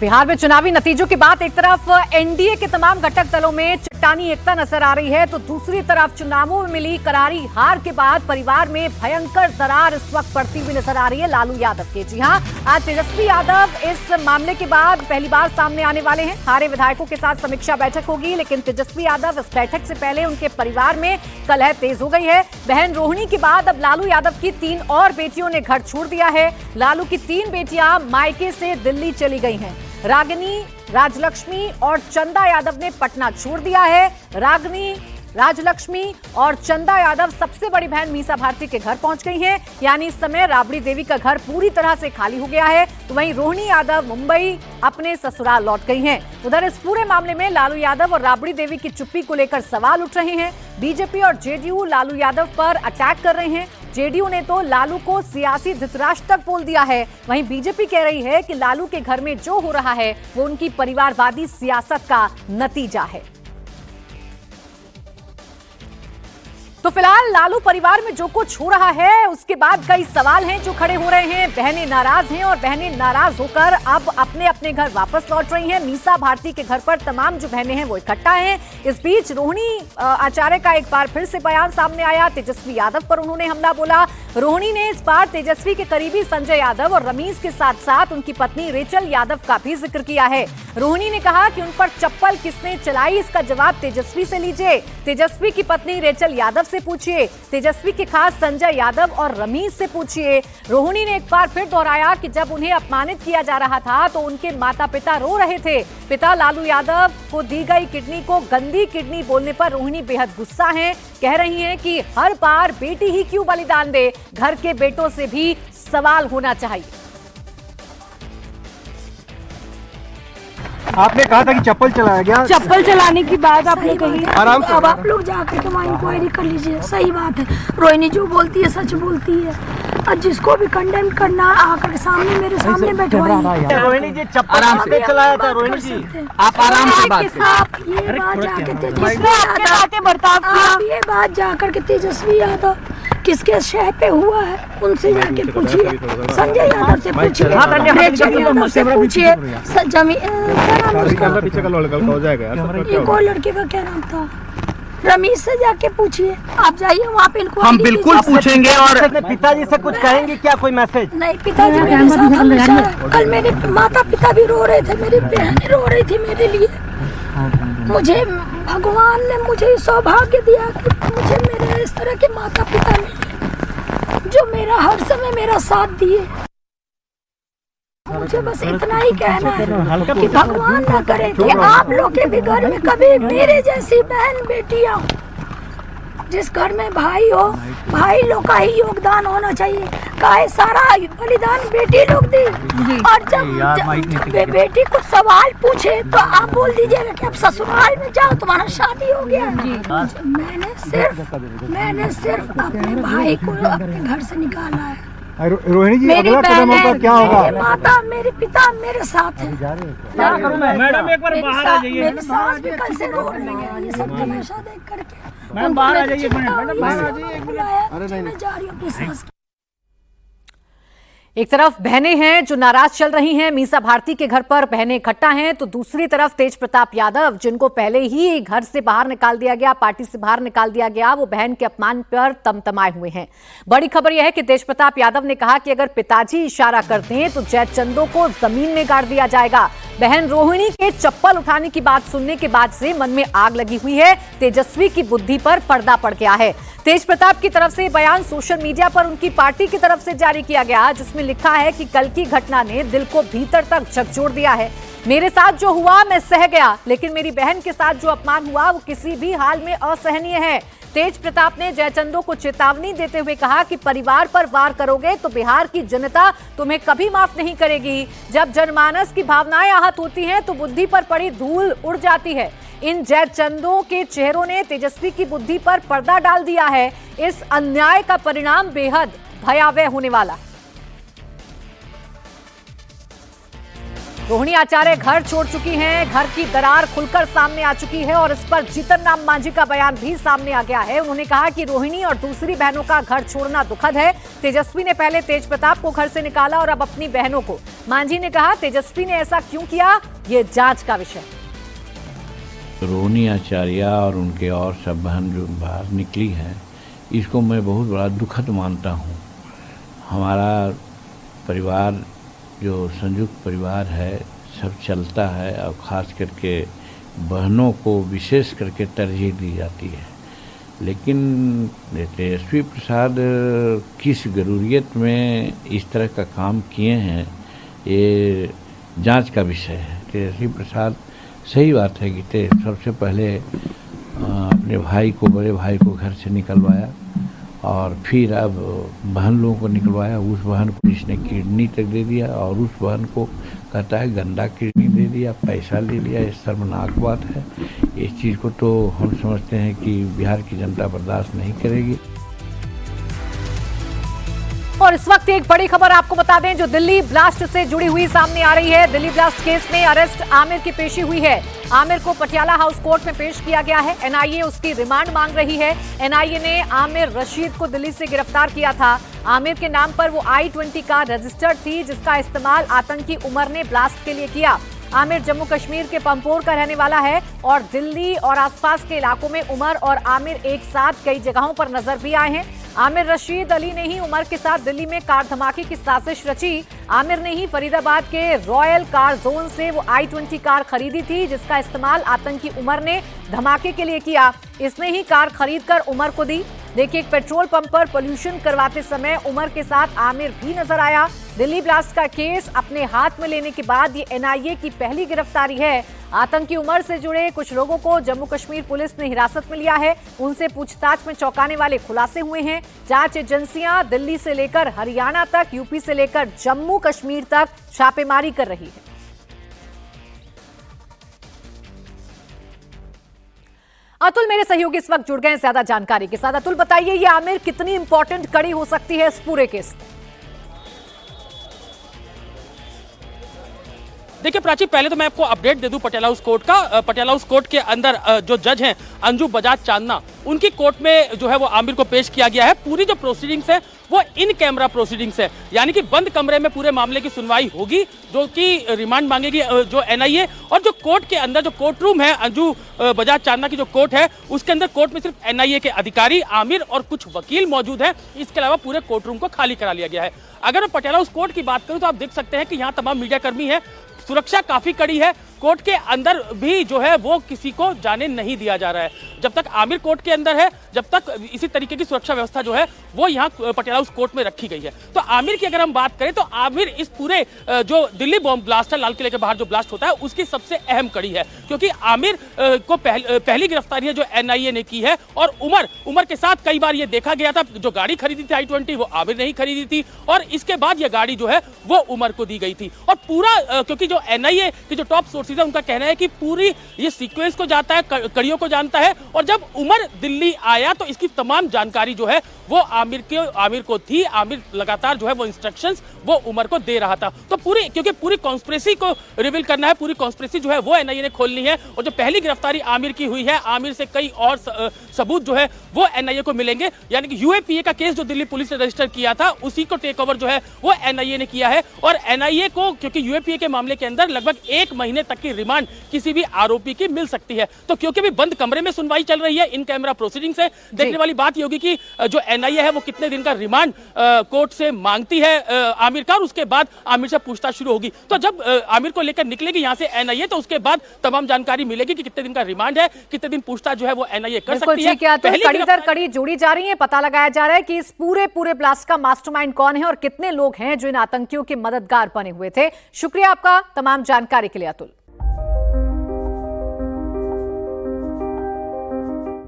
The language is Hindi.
बिहार में चुनावी नतीजों के बाद एक तरफ एनडीए के तमाम घटक दलों में चट्टानी एकता नजर आ रही है, तो दूसरी तरफ चुनावों में मिली करारी हार के बाद परिवार में भयंकर दरार इस वक्त पड़ती हुई नजर आ रही है लालू यादव के। जी हां, आज तेजस्वी यादव इस मामले के बाद पहली बार सामने आने वाले हैं। हारे विधायकों के साथ समीक्षा बैठक होगी, लेकिन तेजस्वी यादव इस बैठक से पहले उनके परिवार में कलह तेज हो गई है। बहन रोहिणी के बाद अब लालू यादव की 3 और बेटियों ने घर छोड़ दिया है। लालू की 3 बेटियां मायके से दिल्ली चली गई हैं। रागिनी, राजलक्ष्मी और चंदा यादव ने पटना छोड़ दिया है। रागिनी, राजलक्ष्मी और चंदा यादव सबसे बड़ी बहन मीसा भारती के घर पहुंच गई हैं, यानी इस समय राबड़ी देवी का घर पूरी तरह से खाली हो गया है। तो वहीं रोहिणी यादव मुंबई अपने ससुराल लौट गई हैं। उधर इस पूरे मामले में लालू यादव और राबड़ी देवी की चुप्पी को लेकर सवाल उठ रहे हैं। बीजेपी और जेडीयू लालू यादव पर अटैक कर रहे हैं। जेडीयू ने तो लालू को सियासी धृतराष्ट्र तक बोल दिया है। वहीं बीजेपी कह रही है कि लालू के घर में जो हो रहा है वो उनकी परिवारवादी सियासत का नतीजा है। तो फिलहाल लालू परिवार में जो कुछ हो रहा है उसके बाद कई सवाल हैं जो खड़े हो रहे हैं। बहनें नाराज हैं और बहनें नाराज होकर अब अपने अपने घर वापस लौट रही हैं। मीसा भारती के घर पर तमाम जो बहनें हैं वो इकट्ठा हैं। इस बीच रोहिणी आचार्य का एक बार फिर से बयान सामने आया। तेजस्वी यादव पर उन्होंने हमला बोला। रोहिणी ने इस बार तेजस्वी के करीबी संजय यादव और रमीज के साथ साथ उनकी पत्नी रेचल यादव का भी जिक्र किया है। रोहिणी ने कहा कि उन पर चप्पल किसने चलाई, इसका जवाब तेजस्वी से लीजिए। तेजस्वी की पत्नी रेचल यादव से पूछिए, तेजस्वी के खास संजय यादव और रमीज से पूछिए। रोहिणी ने एक बार फिर दोहराया कि जब उन्हें अपमानित किया जा रहा था तो उनके माता पिता रो रहे थे। पिता लालू यादव को दी गई किडनी को गंदी किडनी बोलने पर रोहिणी बेहद गुस्सा हैं। कह रही हैं कि हर बार बेटी ही क्यों बलिदान दे, घर के बेटों से भी सवाल होना चाहिए। आपने कहा था कि चप्पल चलाया गया। चप्पल चलाने की बात आपने कही। आराम से अब आप लोग जाकर के वहाँ इंक्वायरी कर लीजिए। सही बात है, रोहिणी जो बोलती है सच बोलती है, और जिसको भी कंडेम करना आकर के सामने मेरे सामने बैठवाइए। रोहिणी जी चप्पल आराम से चलाया था। रोहिणी जी आप आराम से बात करिए। आप ये बात जाके तेजस्वी यादव, ये बात जाकर के तेजस्वी यादव किसके शह पे हुआ है उनसे जाके पूछिए। संजय यादव से पूछिए, रेचल यादव से पूछिए। पीछे का लड़का हो जाएगा। ये कोई लड़के का क्या नाम था, रमीज से जाके पूछिए। आप जाइए वहाँ पे इनको। हम बिल्कुल पूछेंगे। और पिताजी से कुछ कहेंगे क्या, कोई मैसेज? नहीं, पिताजी मेरे साथ हमेशा। कल मेरे माता पिता भी रो रहे थे, मेरी बहन रो रही थी मेरे लिए। मुझे भगवान ने मुझे सौभाग्य दिया कि मुझे मेरे इस तरह के माता पिता मिले जो मेरा हर समय मेरा साथ दिए। मुझे बस इतना ही कहना है कि भगवान न करे कि आप लोग के भी घर में कभी मेरे जैसी बहन बेटियां हो। जिस घर में भाई हो, भाई लोग का ही योगदान होना चाहिए। काहे सारा बलिदान बेटी लोग दी। और जब बेटी कुछ सवाल पूछे तो आप बोल दीजिएगा कि अब ससुराल में जाओ, तुम्हारा शादी हो गया। मैंने सिर्फ अपने भाई को अपने घर से निकाला है। रोहिणी जी अगला कदम आपका क्या होगा? मेरी माता, मेरे पिता मेरे साथ है। मैडम एक बार बाहर आ जाइए। मेरी सास भी कल से रो रही है ये सब तमाशा देख करके। मैम बाहर आ जाइए। मैडम बाहर आ जाइए। मैं जा रही हूँ अपनी सास। एक तरफ बहनें हैं जो नाराज चल रही हैं, मीसा भारती के घर पर बहनें इकट्ठा हैं, तो दूसरी तरफ तेज प्रताप यादव जिनको पहले ही घर से बाहर निकाल दिया गया, पार्टी से बाहर निकाल दिया गया, वो बहन के अपमान पर तमतमाए हुए हैं। बड़ी खबर यह है कि तेज प्रताप यादव ने कहा कि अगर पिताजी इशारा करते हैं तो जयचंदों को जमीन में गाड़ दिया जाएगा। बहन रोहिणी के चप्पल उठाने की बात सुनने के बाद से मन में आग लगी हुई है। तेजस्वी की बुद्धि पर पर्दा पड़ गया है। तेज प्रताप की तरफ से बयान सोशल मीडिया पर उनकी पार्टी की तरफ से जारी किया गया, जिसमें लिखा है कि कल की घटना ने दिल को भीतर तक झकझोर दिया है। मेरे साथ जो हुआ मैं सह गया, लेकिन मेरी बहन के साथ जो अपमान हुआ वो किसी भी हाल में असहनीय है। तेज प्रताप ने जयचंदों को चेतावनी देते हुए कहा कि परिवार पर वार करोगे तो बिहार की जनता तुम्हें कभी माफ नहीं करेगी। जब जनमानस की भावनाएं आहत होती हैं तो बुद्धि पर पड़ी धूल उड़ जाती है। इन जयचंदों के चेहरों ने तेजस्वी की बुद्धि पर पर्दा डाल दिया है। इस अन्याय का परिणाम बेहद भयावह होने वाला है। रोहिणी आचार्य घर छोड़ चुकी हैं, घर की दरार खुलकर सामने आ चुकी है और इस पर जीतन राम मांझी का बयान भी सामने आ गया है। उन्होंने कहा कि रोहिणी और दूसरी बहनों का घर छोड़ना दुखद है। तेजस्वी ने पहले तेज प्रताप को घर से निकाला और अब अपनी बहनों को। मांझी ने कहा तेजस्वी ने ऐसा क्यों किया, ये जांच का विषय। रोहिणी आचार्य और उनके और सब बहन जो बाहर निकली हैं, इसको मैं बहुत बड़ा दुखद मानता हूँ। हमारा परिवार जो संयुक्त परिवार है सब चलता है और ख़ास करके बहनों को विशेष करके तरजीह दी जाती है। लेकिन तेजस्वी प्रसाद किस ज़रूरियत में इस तरह का काम किए हैं, ये जांच का विषय है। तेजस्वी प्रसाद सही बात है कि सबसे पहले अपने भाई को, बड़े भाई को घर से निकलवाया और फिर अब बहन लोगों को निकलवाया। उस बहन को इसने किडनी तक दे दिया और उस बहन को कहता है गंदा किडनी दे दिया, पैसा ले लिया। ये शर्मनाक बात है। इस चीज़ को तो हम समझते हैं कि बिहार की जनता बर्दाश्त नहीं करेगी। और इस वक्त एक बड़ी खबर आपको बता दें जो दिल्ली ब्लास्ट से जुड़ी हुई सामने आ रही है। दिल्ली ब्लास्ट केस में अरेस्ट आमिर की पेशी हुई है। आमिर को पटियाला हाउस कोर्ट में पेश किया गया है। एनआईए उसकी रिमांड मांग रही है। एनआईए ने आमिर रशीद को दिल्ली से गिरफ्तार किया था। आमिर के नाम पर वो I-20 कार रजिस्टर्ड थी जिसका इस्तेमाल आतंकी उमर ने ब्लास्ट के लिए किया। आमिर जम्मू कश्मीर के पंपोर का रहने वाला है और दिल्ली और आसपास के इलाकों में उमर और आमिर एक साथ कई जगहों पर नजर भी आए हैं। आमिर रशीद अली ने ही उमर के साथ दिल्ली में कार धमाके की साजिश रची। आमिर ने ही फरीदाबाद के रॉयल कार जोन से वो I-20 कार खरीदी थी जिसका इस्तेमाल आतंकी उमर ने धमाके के लिए किया। इसने ही कार खरीदकर उमर को दी। देखिए, एक पेट्रोल पंप पर पोल्यूशन करवाते समय उमर के साथ आमिर भी नजर आया। दिल्ली ब्लास्ट का केस अपने हाथ में लेने के बाद ये एनआईए की पहली गिरफ्तारी है। आतंकी उमर से जुड़े कुछ लोगों को जम्मू कश्मीर पुलिस ने हिरासत में लिया है। उनसे पूछताछ में चौंकाने वाले खुलासे हुए हैं। जांच एजेंसियां दिल्ली से लेकर हरियाणा तक, यूपी से लेकर जम्मू कश्मीर तक छापेमारी कर रही है। अतुल मेरे सहयोगी इस वक्त जुड़ गए हैं ज्यादा जानकारी के साथ। अतुल बताइए, ये आमिर कितनी इंपॉर्टेंट कड़ी हो सकती है इस पूरे केस में? देखिए प्राची, पहले तो मैं आपको अपडेट दे दूं पटियाला हाउस कोर्ट का। पटियाला हाउस कोर्ट के अंदर जो जज हैं अंजू बजाज चांदना, उनकी कोर्ट में जो है वो आमिर को पेश किया गया है। पूरी जो प्रोसीडिंग्स है वो इन कैमरा प्रोसीडिंग्स है, यानी कि बंद कमरे में पूरे मामले की सुनवाई होगी, जो कि रिमांड मांगेगी जो एनआईए। और जो कोर्ट के अंदर जो कोर्ट रूम है, अंजू बजाज चांदना की जो कोर्ट है, उसके अंदर कोर्ट में सिर्फ एनआईए के अधिकारी, आमिर और कुछ वकील मौजूद हैं। इसके अलावा पूरे कोर्ट रूम को खाली करा लिया गया है। अगर मैं पटियाला हाउस कोर्ट की बात करूं तो आप देख सकते हैं कि यहाँ तमाम मीडिया कर्मी है। सुरक्षा काफी कड़ी है। कोर्ट के अंदर भी जो है वो किसी को जाने नहीं दिया जा रहा है। जब तक आमिर कोर्ट के अंदर है, जब तक इसी तरीके की सुरक्षा व्यवस्था जो है वो यहाँ पटियाला हाउस कोर्ट में रखी गई है। तो आमिर की अगर हम बात करें तो आमिर इस पूरे जो दिल्ली बॉम्ब ब्लास्ट है, लाल किले के बाहर जो ब्लास्ट होता है, उसकी सबसे अहम कड़ी है, क्योंकि आमिर को पहली गिरफ्तारी है जो एनआईए ने की है। और उमर के साथ कई बार ये देखा गया था, जो गाड़ी खरीदी थी I-20 वो आमिर ने ही खरीदी थी और इसके बाद ये गाड़ी जो है वो उमर को दी गई थी। और पूरा क्योंकि जो एनआईए की जो टॉप सोर्सेज है उनका कहना है कि पूरी ये सीक्वेंस को जानता है, कड़ियों को जानता है। और जब उमर दिल्ली आया तो इसकी तमाम जानकारी जो है वो आमिर को थी। आमिर लगातार जो है वो इंस्ट्रक्शंस वो उमर को दे रहा था। तो क्योंकि पूरी कॉन्स्पिरेसी को रिवील करना है, पूरी कॉन्स्पिरेसी जो है वो एनआईए ने खोलनी है। और जो पहली गिरफ्तारी आमिर की हुई है, आमिर से कई और सबूत जो है वो एनआईए को मिलेंगे। यानी कि यूएपीए का केस जो दिल्ली पुलिस ने रजिस्टर किया था, उसी को टेक ओवर जो है वो एनआईए ने किया है। और एनआईए को क्योंकि यूएपीए के मामले के अंदर लगभग 1 महीने तक की रिमांड किसी भी आरोपी की मिल सकती है। तो क्योंकि भी बंद कमरे में सुनवाई चल रही है, इन कैमरा प्रोसीडिंग्स है, देखने वाली बात ये होगी कि जो एनआईए है वो कितने दिन का रिमांड कोर्ट से मांगती है आमिर का, और उसके बाद आमिर से पूछताछ शुरू होगी। तो जब आमिर को लेकर निकलेगी यहाँ से एनआईए, तो उसके बाद तमाम जानकारी मिलेगी कि कितने दिन का रिमांड है, कितने दिन पूछताछ जो है वो एनआईए कर सकती है। कड़ी दर कड़ी जोड़ी जा रही है। पता लगाया जा रहा है कि इस पूरे ब्लास्ट का मास्टरमाइंड कौन है और कितने लोग हैं जो इन आतंकियों के मददगार बने हुए थे। शुक्रिया आपका तमाम जानकारी के लिए अतुल।